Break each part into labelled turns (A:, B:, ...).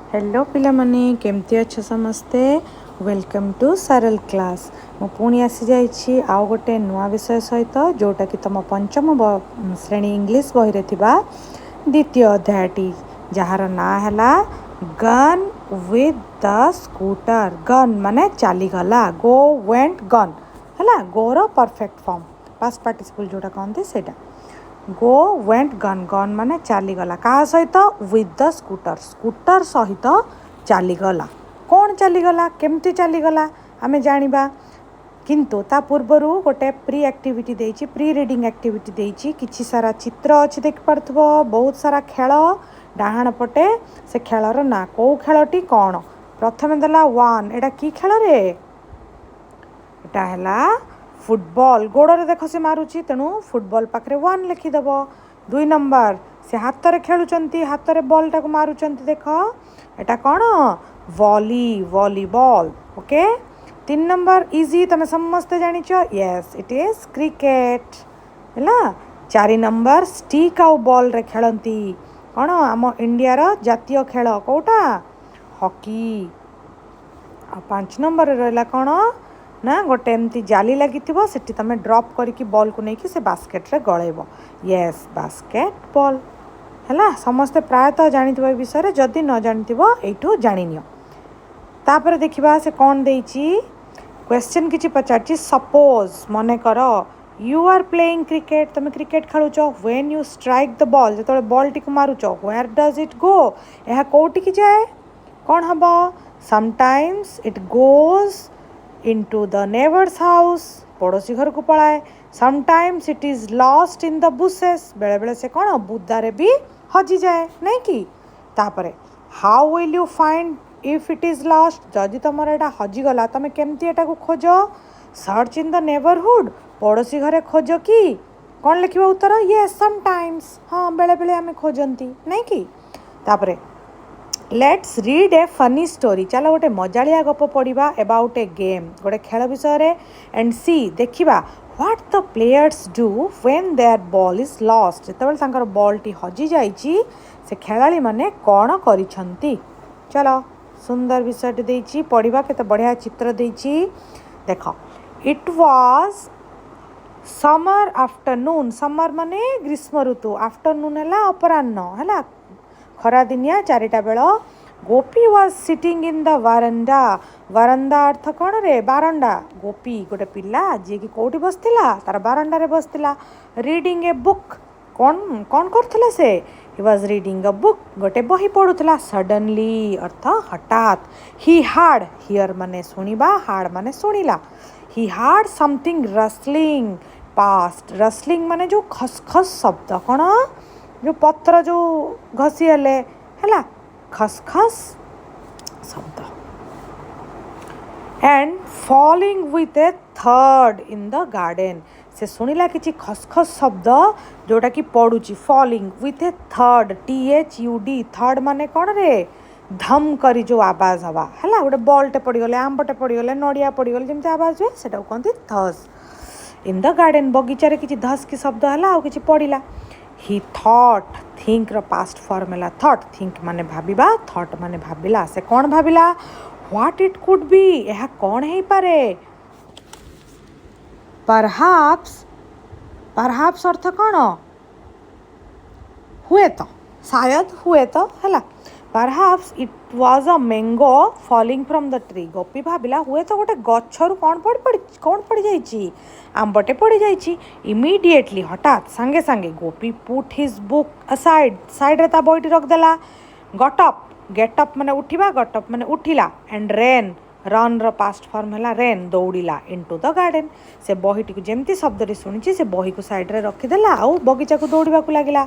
A: Hello पिलामाने केमती अच्छे समस्ते वेलकम टू सरल क्लास मु पुणी आसी जाइछि आउ गोटे नुआ विषय सहित जोटा कि तुम पंचम श्रेणी इंग्लिश बही रे थिबा द्वितीय अध्यायटी जार ना हैला gun with the scooter. Gun माने चली गला, गो वेंट गन हैला, गोर परफेक्ट फॉर्म पास्ट पार्टिसिपल जोटा कहते सेटा। गो वेंट गन, गन माने चलीगला क्या सहित विथ द स्कूटर, स्कूटर सहित चलीगला। कौन चलीगला केमती चलीगला आमे जानिबा, किंतु ता पूर्वरु गोटे प्री एक्टिविटी देइछि, प्री रीडिंग एक्टिविटी देइछि। किछि सारा चित्र अछि देख पारथबो, बहुत सारा खेल डाहाण पटे से खेलर ना को खेलटी कौन। प्रथमे देला वन, एटा की खेल रे, एटा हैला फुटबॉल। गोड़े देख से मारुची तेणु फुटबॉल पाखे वन लिखिदेव। 2 नंबर से हाथ रे खेलुचंती, हाथ रे बॉल टाको मारुचंती, देख एटा कौन वॉली, वॉलीबॉल। ओके 3 नंबर इजी, तमे समस्ते जानिच, यस इट इज क्रिकेट हैला। 4 नंबर स्टिक आउ बॉल रे खेलंती, कौन आम इंडिया रो जातीय खेल कोटा हॉकी। 5 नंबर रहला कौन ना गोटे एमती जाली लगी से तुम ड्रॉप करके बॉल को लेकिन से बास्केट रे गड़ेब, यस बास्केटबॉल हैला। समस्ते प्रायतः जानिथिबो ए विषय, जदि न जानिथिबो एठू जानिनियो। तापर देखिबा से कौन देइछि क्वेश्चन किछि पचारछि। सपोज मने करो यू आर प्लेइंग क्रिकेट, तुम क्रिकेट खेलुच, when you strike the ball, जतले बॉल टिक मारुच, व्हेयर डज इट गो, एहा कोठी की जाए, कौन हबो, sometimes it goes into the neighbor's house, पड़ोसी घर को पलाए। sometimes it is lost in the bushes, बेले बेले से कौन बुदारे भी हजी जाए नहीं कि। तापरे how will you find if it is lost, जदि तुमर एटा हजी गला तमे केमती एटा को खोजो, search in the neighborhood, पड़ोसी घरे खोजो कि, कौन लिखिबा उत्तर, yes sometimes, हाँ बेले बेले आमे खोजंती नहीं कि। तापरे let's read A funny story, चलो गोटे मजालिया गप पढ़ा अबाउट ए गेम, गोटे खेल विषय रे, एंड सी देखिबा what the players do when their ball is lost, जेतेबेले तांकर बॉल टी हजी जाइछि से खेलाड़ी माने कौन करिसंती। चलो सुंदर विषय देइछि पढ़िबा, केते बढ़िया चित्र देइछि देख। It was summer afternoon, summer माने ग्रीष्म ऋतु, आफ्टरनून हैला अपराह्न हैला, खरा दिनिया 4टा बेल। Gopi was sitting in the veranda, veranda अर्थ कौन रे, बारंडा। गोपी गोटे पिला जी की कोठी बसतिला, तार बारंडा रे बसतिला। रीडिंग ए बुक, कौन कौन करथिला से, he was reading a book, गोटे बही पढुथिला। सडनली अर्थ हठात। ही हार्ड, हियर माने सुनिबा, हार्ड माने सुनिला। He heard something rustling past, rustling माने जो खसखस शब्द, कौन जो पत्र जो घसी हेले हैला, खसखस शब्द। And falling with A third in the garden, से सुनिला किछि खसखस शब्द जोटा कि पड़ुची, falling with A third, THUD, third माने कौन रे, धम करी जो आवाज हवा हैला, गोटे बॉलटे पड़गले, आंबटे पड़गले, नड़िया पड़गले जमती आवाज हुए सेटा कहते धस। इन द गार्डन बगीचारे किछि धस की शब्द हैला आ किछि पड़िला। ही थॉट, थिंक रो पास्ट फॉर्म हैला थॉट, थिंक माने भाबिबा, थॉट माने भाबिला, से कौन भाबिला, व्हाट इट कुड बी, यह कौन है पारे। परहाप्स, परहाप्स अर्थ कौन, हुए तो, शायद हुए तो हैला। Perhaps it was a mango falling from the tree, Gopi भाबिला हुए तो गोटे गछरु कौन पड़ जाइछि, आंबटे पड़ जाइछि। इमीडिएटली हठात, सांगे सांगे, Gopi put his book aside, side रे ता बहीटी रख देला। गट अप, गेट अप माने उठिबा, गट अप माने उठिला। एंड रेन, रन रो पास्ट फॉर्म हैला रेन, दौड़िला इनटू द गार्डन, से बहीटी को जेमती शब्द रे सुनिछि से बही को साइड रे रखि देला आ बगीचा को दौड़िबा को लागिला।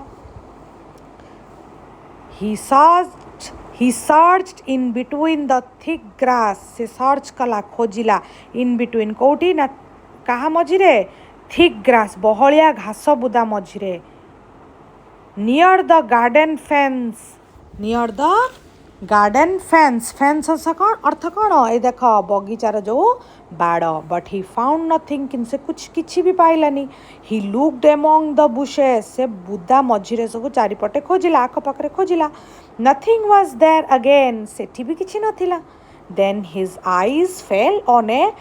A: He searched in between the thick grass, से सर्च कला खोजिला, इन बिटवीन कोठी ना कहा मझिरे, थिक ग्रास बहलिया घास बुदा मझिरे। Near the garden fence, near the garden fence fence अर्थ कौन ये देख बगीचार जो बाड़ बट ही फाउंड नथिंग कि से कुछ किसी भी पाइलानी he looked among the bushes से बुदा मझिरे सब चारिपटे खोजिला आखपाखे खोजिला नथिंग वाज देयर अगेन सेठी भी किसी नथिला then his eyes fell on a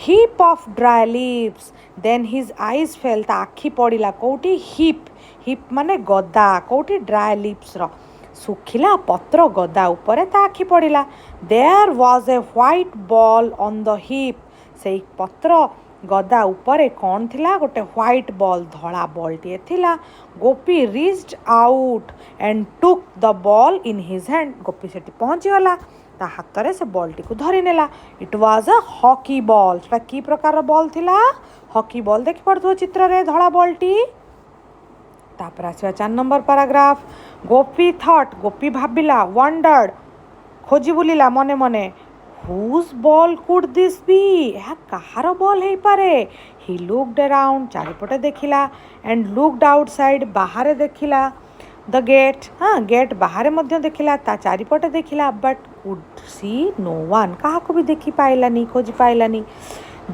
A: heap of dry leaves then his eyes fell ता आखि पड़ा कौटी हिप हिप माने गदा कौटी ड्राई लिप्स रो सुखिला पत्र गदा उपरे ता आखि पड़ा there was a white ball on the hip से पत्र गदा उपरे कौन थिला गोटे व्हाइट बॉल धला बॉल टे थिला Gopi reached out and took the ball in his hand Gopi सेठी पहुँची गला ता हाथ रे से बॉल टी को धरी नेला it was a hockey ball सेटा की प्रकार बॉल थिला हॉकी बॉल देखि पड़थो चित्र रे धला बॉल टी तापर आसवा 4 नंबर पैराग्राफ गोपी थॉट गोपी भाबिला वंडर्ड खोजी बुलिला मने मने whose ball could this be यह कहार बॉल है पारे ही लुक्ड अराउंड चारिपटे देखिला एंड लुक्ड आउटसाइड बाहर देखिला द गेट हाँ गेट बाहर मध्य देखिला ता चारिपटे देखिला but could see no one कहा को भी देखी पाइलानी खोजी पाइलानी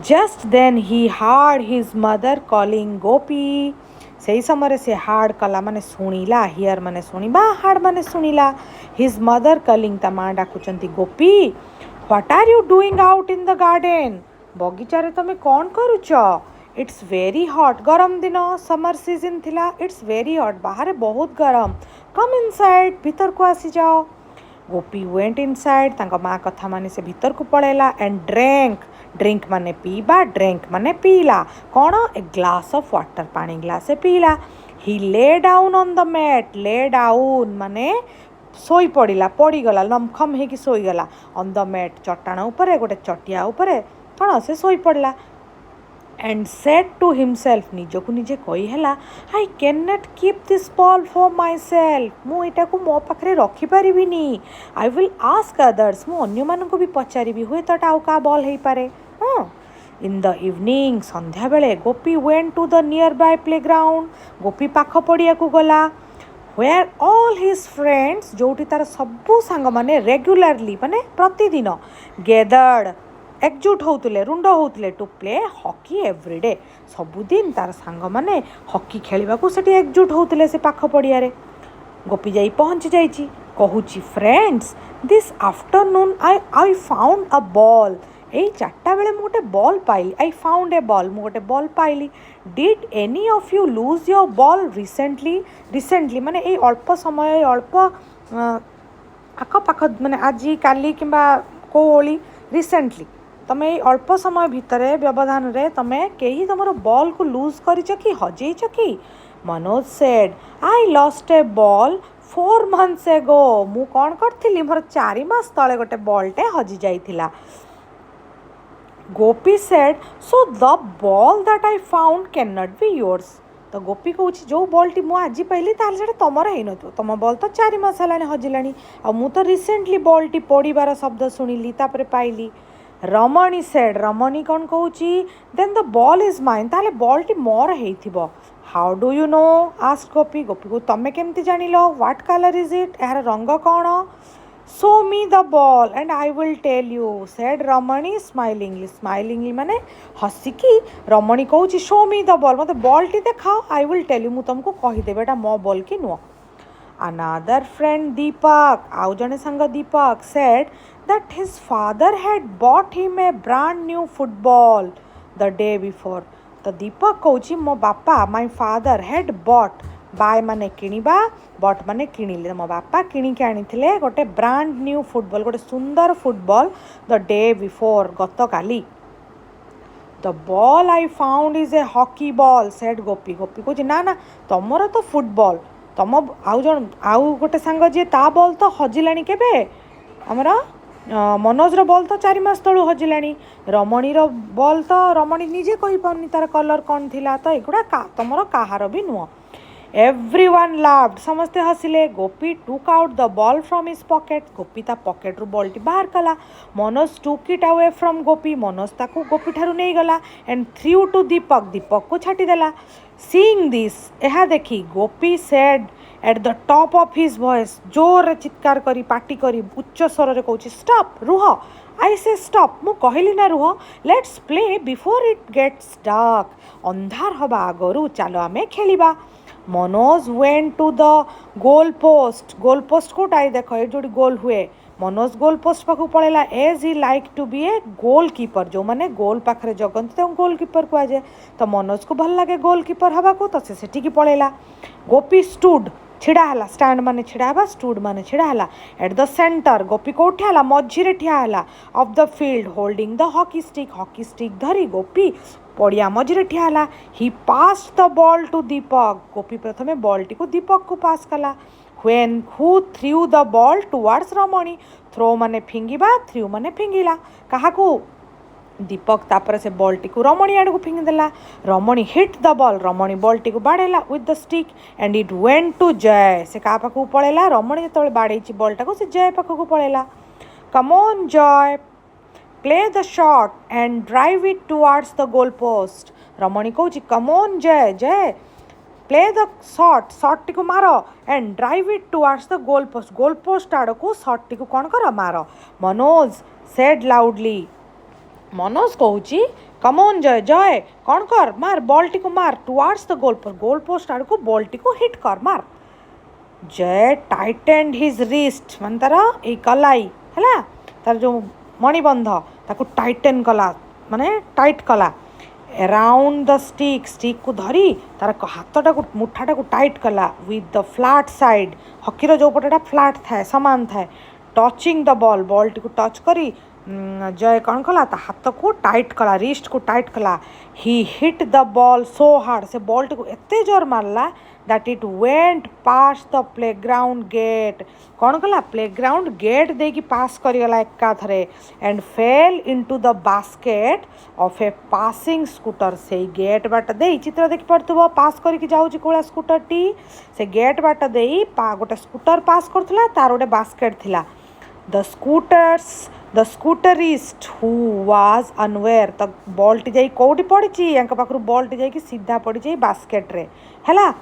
A: just then he heard his mother calling Gopi से समय से हार्ड कला माने शुणिला हियर माने शुणा हार्ड माने शुणिला हिज मदर कलिंग ता माँ डाकुचंती Gopi what are you doing out in the garden बगीचारे तमे कौन करुच इट्स वेरी हॉट गरम दिन समर सीजन थिला इट्स वेरी हॉट बाहर बहुत गरम कम इनसाइड भीतर को आसी जाओ गोपी वेंट इनसाइड तांका माँ कथा माने से भीतर को पड़ेला एंड ड्रिंक माने पीबा ड्रिंक माने पीला कौन ए ग्लास ऑफ वाटर पानी ग्लास पीला he lay down on the mat lay down माने सोई पड़ा पड़गला लमखम हो सोईगला ऑन द मैट चट्टाण उपरे गोटे चटिया उपरे कौन से सोई पड़ा एंड सेड टू हिमसेल्फ निजक निजे कही है I can not keep this ball for myself मुझा को मो पाखे रखिपारि आई विल आस्क अदर्स मुझे भी पचारि हुए तो आउ का बॉल हो पारे हाँ इन द इवनिंग संध्या बेले Gopi went to the nearby playground Gopi पाख पड़िया को गला वेयर ऑल हिज फ्रेंड्स जोटी तार सबू सांग माने रेगुलरली माने प्रतिदिन गेदर्ड एकजुट होते रुंड होते टू प्ले हॉकी एवरीडे सबुदिन तार सांग माने हॉकी खेलवा को सेठी एकजुट होते से पाख पड़िया गोपी जाई पहुँची जाइची कहूची friends this afternoon I found a ball यही 4टा बेले गोटे बॉल पाइली आई फाउंड ए बॉल गोटे बॉल पाइली did any of you lose your ball recently माने ये अल्प समय अल्प आखपाख माने आज काली कि कोली रिसेंटली तमें ये अल्प समय भितर व्यवधान रे तमें कहीं तुम बॉल को लूज कर हजेच कि Manoj said I lost A ball 4 months एगो मु कौन करी मोर 4 मास तले गोटे बॉलटे हजि जाइथिला Gopi said so the ball that I found can not be yours तो गोपी कौच जो बॉल टी मुझे आज पाइली ताल से तुमर हो तुम बॉल तो 4 मास है हजिलानी आ मु तो रिसेंटली बॉल टी पड़ार शब्द शुणिली तापर पाइली रमणी सेड रमणी कौन कौची then the ball is mine ताले बॉल टी मोर हो how do you know ask Gopi Gopi को तमें केमती जान व्हाट कलर इज इट यार रंग कौन show me the ball and I will tell you said रमणी स्माइलिंगली माने हसिकी रमणी कौची शो मी द बॉल मत बॉल टी देखाओ आई विल टेल यू मु तुमको कहीदेवी एटा मो बॉल कि नुह अनादर फ्रेंड दीपक आउ जने संग दीपक said that his father had bought him a brand new football the day before तो दीपक कौची मो बापा my father had bought by माने किणिबा बॉट माने किणिले मो बापा किणिके आनिथिले गोटे ब्रांड न्यू फुटबॉल गोटे सुंदर फुटबॉल द डे बिफोर गत काली the ball I found is a hockey ball said Gopi Gopi कौची ना ना तुमर तो फुटबॉल तुम आउ जन आउ गोटे सांग जी ता बॉल तो हजिलानी केबे हमरा मनोज बॉल तो 4 मास तलू हजिलानी रमणीर बॉल तो रमणी निजे कही पानी तार कलर कौन थिला तो एगुड़ा तुमर कहार भी नुह एवरीवन लाफ्ड समस्ते हसिले Gopi took out the ball from his pocket Gopi ता पॉकेट रू बॉल टी बाहर कला Manoj took it away from Gopi Manoj ताकू गोपी ठारू नहीं गला and threw to Deepak Deepak को छाटीदेला सीइंग दिस यह देखी Gopi said at the top of his voice जोर चित्कार करी पाटी करी उच्च स्वर कहूँ स्टॉप रुह आई से स्टॉप मु कहली ना रुह let's play before it gets dark अंधार हवा आगरू चलो आमे खेलिबा Manoj went to the goal post कोटाई देख ये जो गोल हुए मनोज गोल पोस्ट पाखु पड़ेगा as he like to be a goalkeeper जो मैंने गोल पाखे जगंती तो गोल कीपर कहुए तो मनोज को भल लगे गोल कीपर हवा को तो से पड़ेगा गोपी स्टूड छिड़ा है स्टैंड माने छिड़ा है स्टूड माने छिड़ा है एट द सेंटर गोपी कोठी है मझीरे ठिया है of the field holding the hockey stick धरी गोपी पड़िया मझीरे ठिया है ही पास द बॉल टू दीपक गोपी प्रथमे बॉल टी को दीपक को पास कला When who threw the ball towards Ramani throw माने फिंगिबा थ्रू माने फिंगिला काहाकू दीपक तापर से बॉल टी को रमणी आड़ को फिंगी देला Ramani hit the ball Ramani ball टी को बाड़ेला with the stick and it went to Jay से का पाखु पळेला रमणी जतळे बाड़ेची बॉल टा को से जय पाखु पळेला कम ऑन जय play the shot and drive it towards the goal post Ramani कहूची come on जय जय प्ले द शॉट टी को मार and drive it towards the goal post आड़ को शॉट टी को कौन कर मार मनोज सेड लाउडली मनोज कहूची कम ऑन जय जय कौन कर मार बॉल टी को मार टुवर्ड्स द गोल पोस्ट आड़ को बॉल टी को हिट कर मार जय टाइटेंड हिज रिस्ट मान तार ए कलाई है तार जो मणिबंध ताको टाइटेन कला माने टाइट कला अराउंड द स्टिक को धरी तार हाथटा को मुठाटा को टाइट कला विथ द फ्लैट साइड हकीर जो पटेटा फ्लैट थाए सामान थाए टचिंग द बॉल टी को टच करी जय कौन कला ता हाथ को टाइट कला रिस्ट को टाइट कला ही hit the ball so hard से बॉल टी को एते जोर मारला that it went past the playground gate कौन कला प्लेग्राउंड गेट दे की पास करिगला एका थरे and fail into the basket of a passing scooter से गेट बाट दे चित्र देखि पड़तबो पास करिक जाउची कोला स्कूटर टी से गेट बाट दे गोटे स्कूटर पास करथला तार गोटे बास्केट थिला द स्कूटरिस्ट हु वाज अनवेयर तो बॉल टी जाई कोठी पड़ची यांका पाखरु बॉल टी जाई की सीधा पड़ी जाई बास्केट रे हैला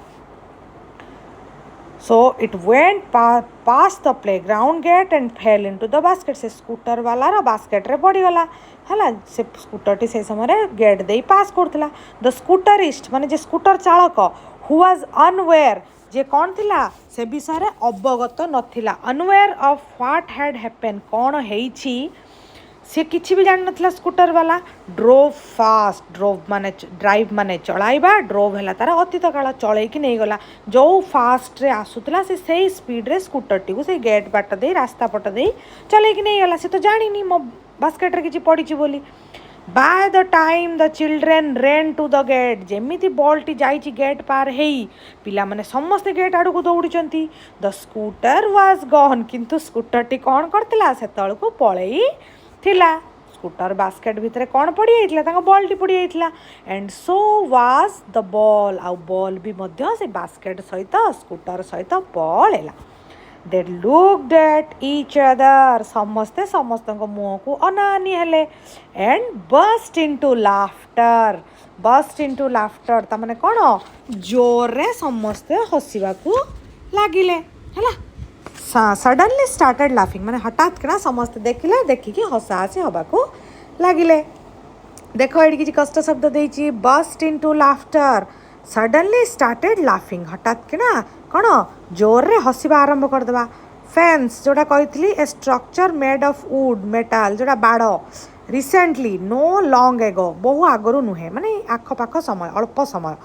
A: So it went past the playground gate and fell into the basket. से स्कूटर वाला रा बास्केट रे पड़ी गला हला से स्कूटर टी से समय गेट दे पास करथला द स्कूटरिस्ट माने जे स्कूटर चालक हु वाज अनवेयर जे कौन थिला से विषय अवगत नथिला unaware of what had happen कौन हेइछि से किसी भी जान नथिला स्कूटर वाला ड्रोव फास्ट ड्रोव माने ड्राइव माने चलाइबा ड्रोव है तार अतीत काल चल नहीं गला जो फास्ट रे आसुतला से सही स्पीड रे स्कूटर टी को से गेट बाट दे रास्ता पट दे चल नहीं गला से तो जानी मो बास्केट रे किछि पड़ी बोली by the time the children ran to the gate जेमिति बॉल टी जाइछि गेट पार हेई पिला माने समस्त गेट आड़ को दौड़ुचंती द स्कूटर वाज गॉन किंतु स्कूटर टी कौन करतिला से तळ को पळेई थिला स्कूटर बास्केट भितर कौन पड़ी जाइथिला बॉल टी पड़ी जाइथिला and so was the ball आउ बॉल भी मध्य से बास्केट सहित स्कूटर सहित पळेला they looked at each other समस्ते समस्त मुह को अनानी हेले एंड बस्ट इनटू लाफ्टर तमाने कौन जोर रे समस्ते हसिबा को लागिले हैला सडनली स्टार्टेड लाफिंग माने हठात किना समस्त देखिले देखिकी हसा हसी हवा को लागिले देख ये किसी कष्ट शब्द देछि burst into laughter suddenly started laughing हठात किना कौन जोर रे हसिबा आरंभ कर देबा फेंस जोड़ा कही a structure made of wood metal जोड़ा बाड़ रिसेंटली नो लॉन्ग एगो बहु आगरू नुहे माने आखपाख समय अल्प समय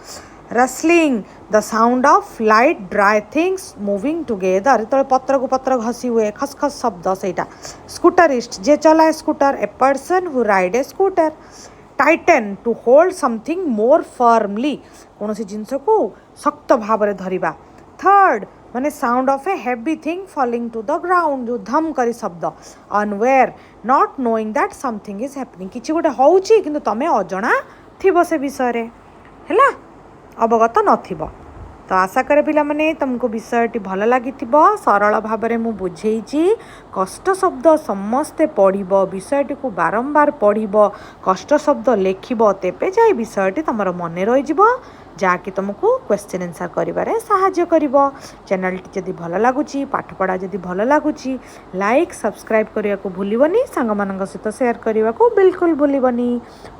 A: rustling the sound of light dry things moving together तो पत्र को पत्र घसी हुए खसखस शब्द सेटा स्कूटरिस्ट जे चलाए scooter a person who ride a scooter tighten to hold something more firmly कौन सी जिनस को शक्त भाव में धरिबा थर्ड माने sound of a heavy thing falling to the ground जो धम करी शब्द unaware not knowing that something is happening किछि गोटे होउची किंतु तमे अजणा थिबो से विषय रे हैला अवगत नथिबो तो आशा करे पिला माने तुमको विषयटी भल लगी सरल भाव में मु बुझेइछि कष्ट शब्द समस्ते पढ़िबो विषयटी को बारंबार पढ़िबो कष्ट शब्द लेखिबो तेबे जाई विषयटी तमर मने रहि जिवो जहाँकि तुमको क्वेश्चन आंसर करिबारे साहाय्य करिवो। चैनलटी जदि भल लागुची पाठपढ़ा जदि भल लागुची लाइक सब्सक्राइब करिया को भूलिबनी सांग मानक सहित शेयर करिवा को बिल्कुल भूलिबनी।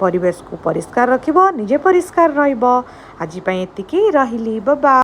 A: परिवेश को परिष्कार रखिबो निजे परिष्कार रहइबो। आज पई एतिकी रहिली बाय बाय।